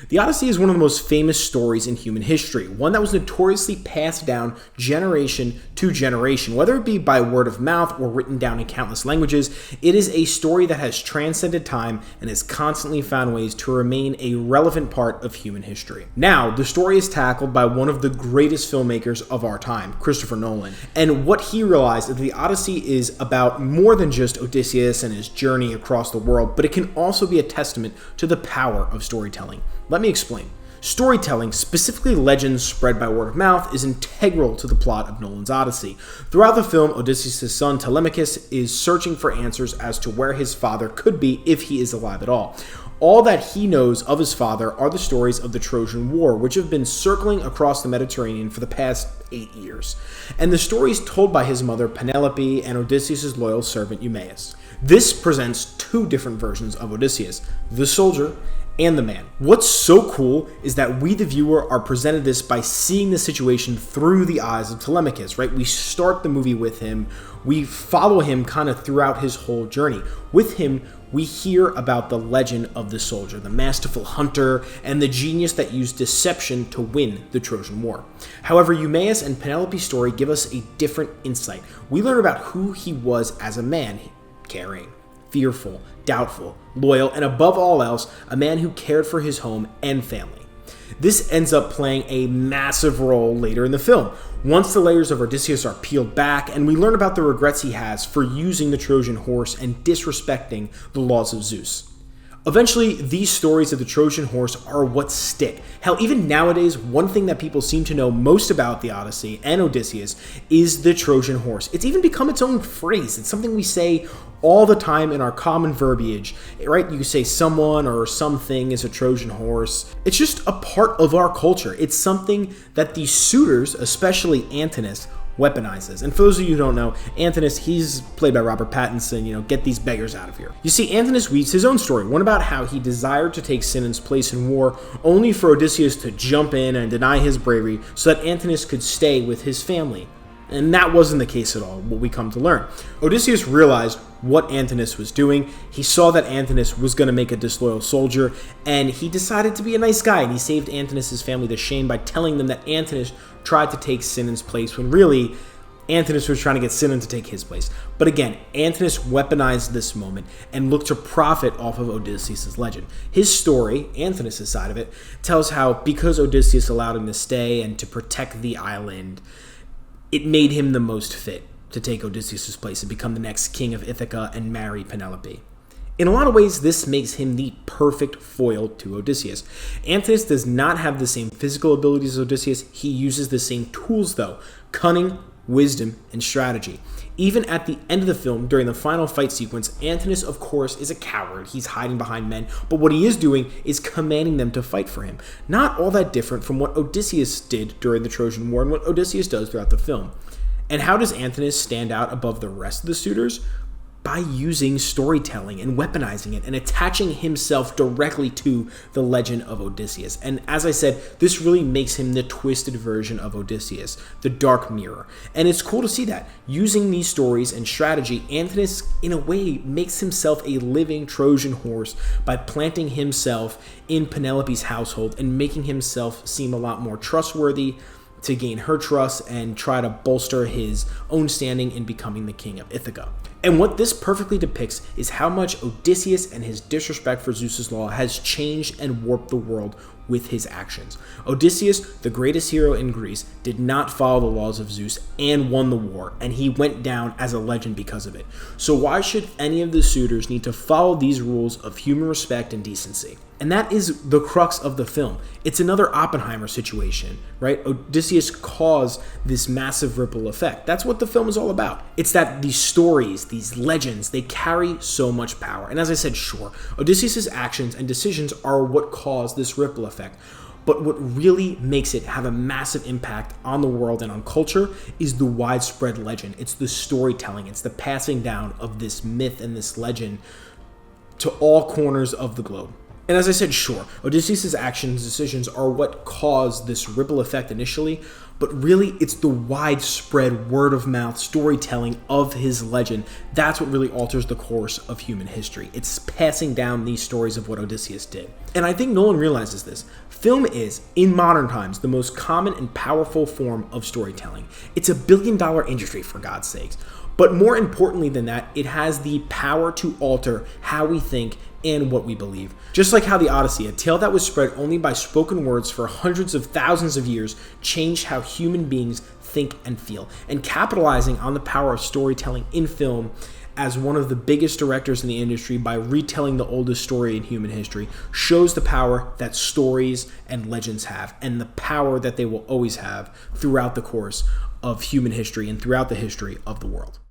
The Odyssey is one of the most famous stories in human history, one that was notoriously passed down generation to generation. Whether it be by word of mouth or written down in countless languages, it is a story that has transcended time and has constantly found ways to remain a relevant part of human history. Now, the story is tackled by one of the greatest filmmakers of our time, Christopher Nolan, and what he realized is that the Odyssey is about more than just Odysseus and his journey across the world, but it can also be a testament to the power of storytelling. Let me explain. Storytelling, specifically legends spread by word of mouth, is integral to the plot of Nolan's Odyssey. Throughout the film, Odysseus' son Telemachus is searching for answers as to where his father could be if he is alive at all. All that he knows of his father are the stories of the Trojan War, which have been circling across the Mediterranean for the past 8 years, and the stories told by his mother Penelope and Odysseus' loyal servant Eumaeus. This presents two different versions of Odysseus, the soldier and the man. What's so cool is that we, the viewer, are presented this by seeing the situation through the eyes of Telemachus, right? We start the movie with him. We follow him kind of throughout his whole journey. With him, we hear about the legend of the soldier, the masterful hunter, and the genius that used deception to win the Trojan War. However, Eumaeus and Penelope's story give us a different insight. We learn about who he was as a man, caring, fearful, doubtful, loyal, and above all else, a man who cared for his home and family. This ends up playing a massive role later in the film, once the layers of Odysseus are peeled back and we learn about the regrets he has for using the Trojan horse and disrespecting the laws of Zeus. Eventually, these stories of the Trojan horse are what stick. Hell, even nowadays, one thing that people seem to know most about the Odyssey and Odysseus is the Trojan horse. It's even become its own phrase. It's something we say all the time in our common verbiage, right? You say someone or something is a Trojan horse. It's just a part of our culture. It's something that the suitors, especially Antinous, weaponizes. And for those of you who don't know, Antinous, he's played by Robert Pattinson, get these beggars out of here. You see, Antinous weaves his own story, one about how he desired to take Sinon's place in war, only for Odysseus to jump in and deny his bravery so that Antinous could stay with his family. And that wasn't the case at all, what we come to learn. Odysseus realized what Antinous was doing. He saw that Antinous was going to make a disloyal soldier, and he decided to be a nice guy, and he saved Antinous' family the shame by telling them that Antinous tried to take Sinon's place when really Antinous was trying to get Sinon to take his place. But again, Antinous weaponized this moment and looked to profit off of Odysseus' legend. His story, Antinous' side of it, tells how because Odysseus allowed him to stay and to protect the island, it made him the most fit to take Odysseus' place and become the next king of Ithaca and marry Penelope. In a lot of ways, this makes him the perfect foil to Odysseus. Antinous does not have the same physical abilities as Odysseus. He uses the same tools, though: cunning, wisdom, and strategy. Even at the end of the film, during the final fight sequence, Antinous, of course, is a coward. He's hiding behind men, but what he is doing is commanding them to fight for him. Not all that different from what Odysseus did during the Trojan War and what Odysseus does throughout the film. And how does Antinous stand out above the rest of the suitors? By using storytelling and weaponizing it and attaching himself directly to the legend of Odysseus. And as I said, this really makes him the twisted version of Odysseus, the dark mirror. And it's cool to see that. Using these stories and strategy, Antinous, in a way, makes himself a living Trojan horse by planting himself in Penelope's household and making himself seem a lot more trustworthy to gain her trust and try to bolster his own standing in becoming the king of Ithaca. And what this perfectly depicts is how much Odysseus and his disrespect for Zeus's law has changed and warped the world with his actions. Odysseus, the greatest hero in Greece, did not follow the laws of Zeus and won the war, and he went down as a legend because of it. So why should any of the suitors need to follow these rules of human respect and decency? And that is the crux of the film. It's another Oppenheimer situation, right? Odysseus caused this massive ripple effect. That's what the film is all about. It's that these stories, these legends, they carry so much power. And as I said, sure, Odysseus' actions and decisions are what caused this ripple effect. But what really makes it have a massive impact on the world and on culture is the widespread legend. It's the storytelling. It's the passing down of this myth and this legend to all corners of the globe. And as I said, sure, Odysseus' actions and decisions are what caused this ripple effect initially, but really it's the widespread word-of-mouth storytelling of his legend. That's what really alters the course of human history. It's passing down these stories of what Odysseus did. And I think Nolan realizes this. Film is, in modern times, the most common and powerful form of storytelling. It's a billion-dollar industry, for God's sakes. But more importantly than that, it has the power to alter how we think and what we believe. Just like how the Odyssey, a tale that was spread only by spoken words for hundreds of thousands of years, changed how human beings think and feel. And capitalizing on the power of storytelling in film as one of the biggest directors in the industry by retelling the oldest story in human history shows the power that stories and legends have, and the power that they will always have throughout the course of human history and throughout the history of the world.